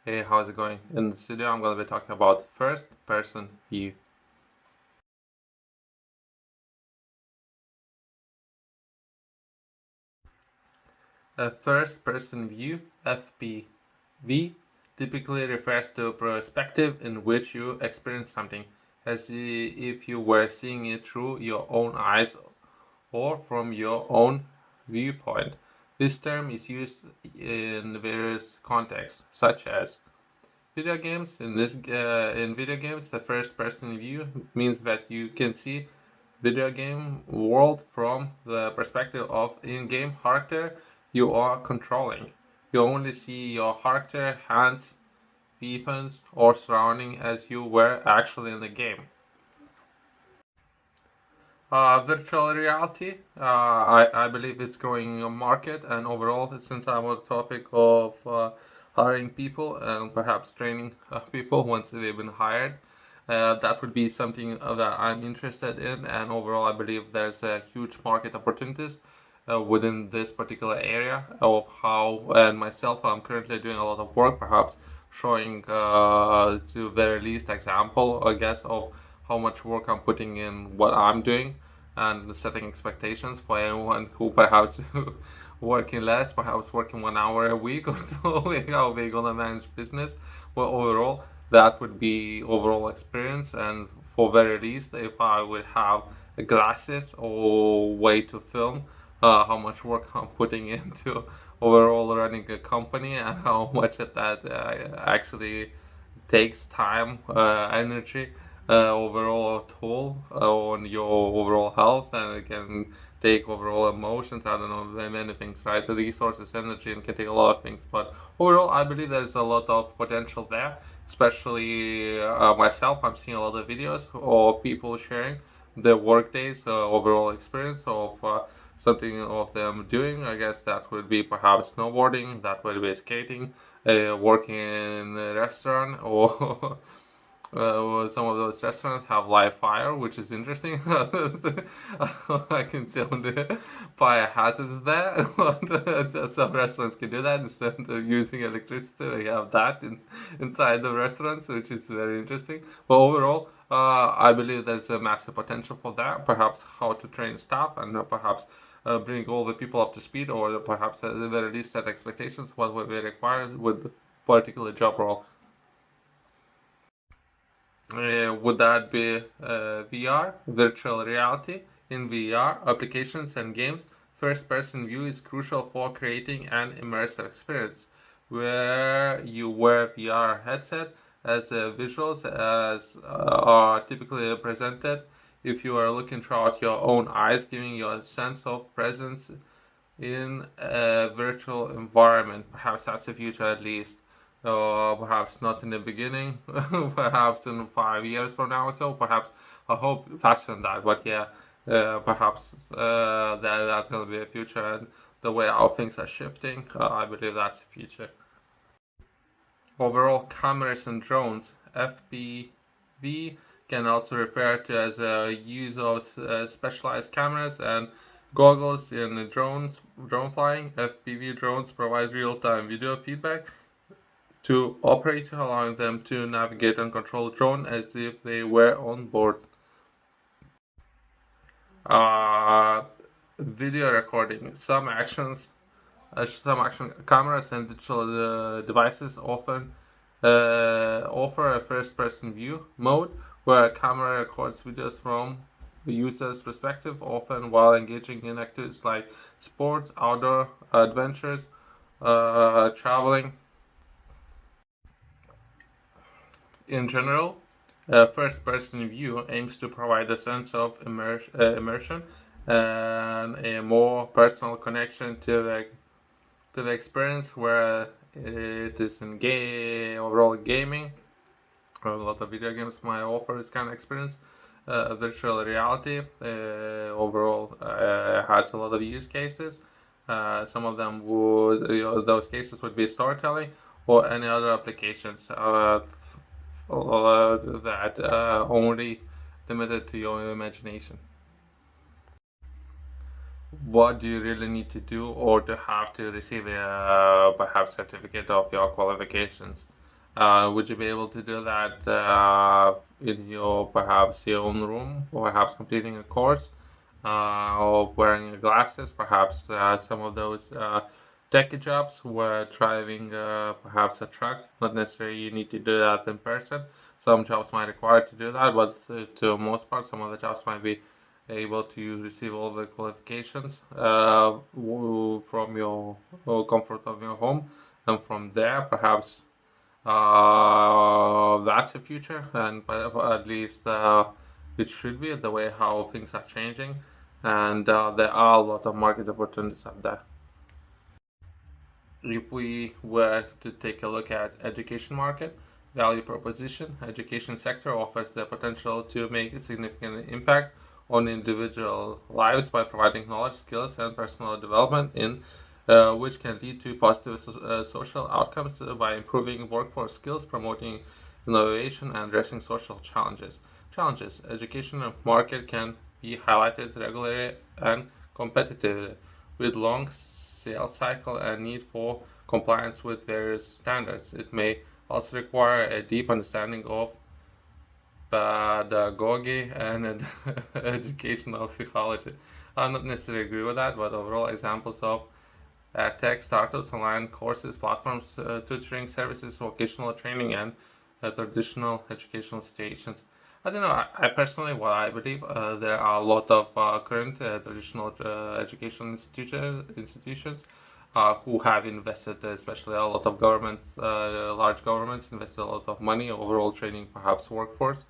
Hey, how's it going? In this video, I'm going to be talking about first-person view. A first-person view, FPV, typically refers to a perspective in which you experience something, as if you were seeing it through your own eyes or from your own viewpoint. This term is used in various contexts, such as video games. In video games, the first-person view means that you can see video game world from the perspective of in-game character you are controlling. You only see your character, hands, weapons, or surrounding as you were actually in the game. Virtual reality, I believe it's growing a market, and overall, since I'm on the topic of hiring people and perhaps training people once they've been hired, that would be something that I'm interested in, and overall, I believe there's a huge market opportunities within this particular area of how, and myself, I'm currently doing a lot of work, perhaps showing to very least example, I guess, of how much work I'm putting in what I'm doing and setting expectations for anyone who perhaps working less, perhaps working 1 hour a week or so, how they're gonna manage business. But overall, that would be overall experience, and for very least, if I would have glasses or way to film how much work I'm putting into overall running a company and how much of that actually takes time, energy, overall toll on your overall health, and it can take overall emotions. I don't know, many things, right? The resources, energy, and can take a lot of things. But overall, I believe there's a lot of potential there. Especially myself, I'm seeing a lot of videos of people sharing their work days, overall experience of something of them doing. I guess that would be perhaps snowboarding, that would be skating, working in a restaurant, or some of those restaurants have live fire, which is interesting. I can see on the fire hazards there, but some restaurants can do that instead of using electricity. They have that inside the restaurants, which is very interesting. But overall, I believe there's a massive potential for that. Perhaps how to train staff, and perhaps bring all the people up to speed, or perhaps at the very least set expectations what would be required with particular job role. Would that be VR, virtual reality? In VR applications and games, first person view is crucial for creating an immersive experience where you wear VR headset as visuals as are typically presented if you are looking throughout your own eyes, giving you a sense of presence in a virtual environment. Perhaps that's the future at least. Perhaps not in the beginning, perhaps in 5 years from now or so. Perhaps I hope faster than that, but yeah, perhaps that's going to be a future, and the way how things are shifting, I believe that's the future. Overall, cameras and drones, FPV, can also refer to as a use of specialized cameras and goggles in drone flying. FPV drones provide real-time video feedback to operator, allowing them to navigate and control drone as if they were on board. Uh, Video recording. Some action cameras and digital devices often offer a first-person view mode where a camera records videos from the user's perspective, often while engaging in activities like sports, outdoor adventures, traveling. In general, a first-person view aims to provide a sense of immersion and a more personal connection to the experience, where it is in overall gaming. A lot of video games might offer this kind of experience. Virtual reality overall has a lot of use cases. Some of them would, those cases would be storytelling or any other applications that only limited to your imagination. What do you really need to do or to have to receive a perhaps certificate of your qualifications? Would you be able to do that in your perhaps your own room, or perhaps completing a course, or wearing glasses? Perhaps some of those tech jobs were driving perhaps a truck. Not necessarily you need to do that in person. Some jobs might require to do that, but to most part, some of the jobs might be able to receive all the qualifications from your comfort of your home, and from there, perhaps that's the future, and at least it should be the way how things are changing, and there are a lot of market opportunities out there. If we were to take a look at education market value proposition, education sector offers the potential to make a significant impact on individual lives by providing knowledge, skills, and personal development in which can lead to positive social outcomes by improving workforce skills, promoting innovation, and addressing social challenges. Education market can be highlighted regularly and competitively, with long sales cycle and need for compliance with various standards. It may also require a deep understanding of pedagogy and educational psychology. I don't necessarily agree with that, but overall examples of tech startups, online courses, platforms, tutoring services, vocational training, and traditional educational stations. I don't know. I personally, what I believe, there are a lot of current traditional educational institutions who have invested, especially a lot of governments, large governments, invested a lot of money overall training, perhaps workforce.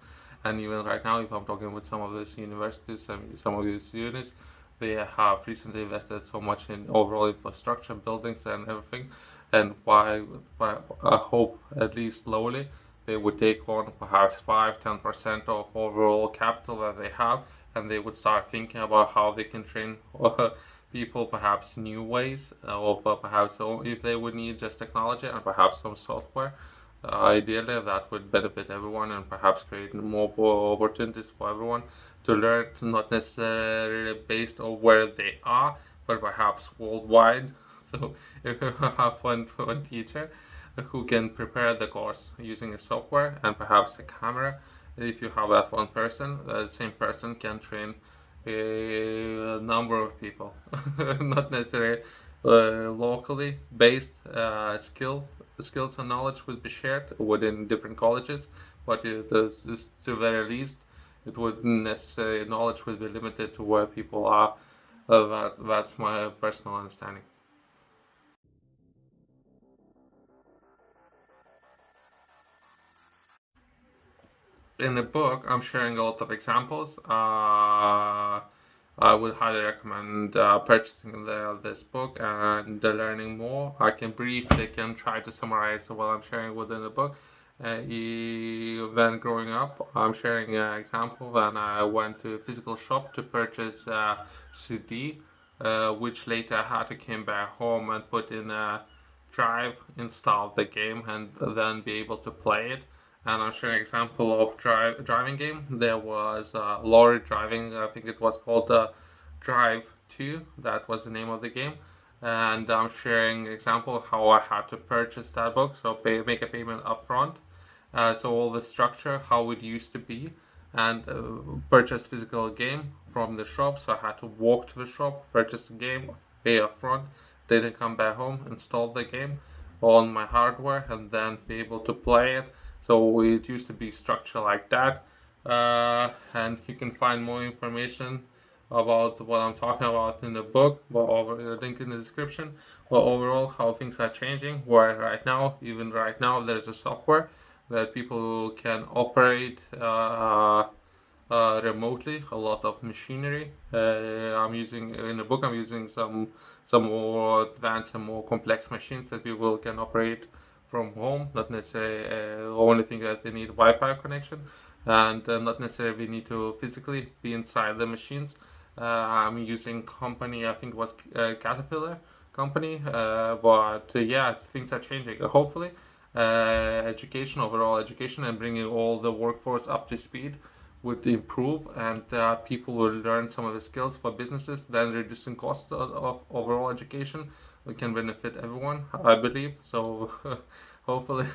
And even right now, if I'm talking with some of these universities and some of these units, they have recently invested so much in overall infrastructure, buildings, and everything. And by I hope at least slowly they would take on perhaps 5-10% of overall capital that they have, and they would start thinking about how they can train people, perhaps new ways of perhaps if they would need just technology and perhaps some software. Ideally, that would benefit everyone and perhaps create more opportunities for everyone to learn, not necessarily based on where they are, but perhaps worldwide. So if you have one teacher who can prepare the course using a software and perhaps a camera, if you have that one person, the same person can train a number of people, not necessarily locally based skills and knowledge would be shared within different colleges, but to the very least, it wouldn't necessarily knowledge would be limited to where people are. That's my personal understanding. In the book, I'm sharing a lot of examples. I would highly recommend purchasing this book and learning more. I can try to summarize what I'm sharing within the book. Then growing up, I'm sharing an example when I went to a physical shop to purchase a CD, which later I had to come back home and put in a drive, install the game, and then be able to play it. And I'm showing an example of driving game. There was lorry driving. I think it was called Drive 2. That was the name of the game. And I'm sharing an example of how I had to purchase that book. So make a payment upfront. So all the structure, how it used to be, and purchase physical game from the shop. So I had to walk to the shop, purchase the game, pay upfront, then come back home, install the game on my hardware, and then be able to play it. So it used to be structured like that, and you can find more information about what I'm talking about in the book, but over the link in the description. But overall, how things are changing. Where right now, even right now, there's a software that people can operate remotely. A lot of machinery. I'm using in the book. I'm using some more advanced and more complex machines that people can operate from home, not necessarily only thing that they need Wi-Fi connection, and not necessarily we need to physically be inside the machines. I'm using company, I think it was Caterpillar company, but yeah, things are changing. Hopefully, education, overall education, and bringing all the workforce up to speed would improve, and people will learn some of the skills for businesses, then reducing cost of overall education. We can benefit everyone, I believe. So hopefully,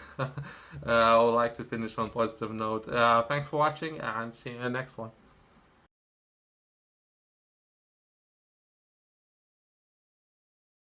I would like to finish on a positive note. Thanks for watching, and see you in the next one.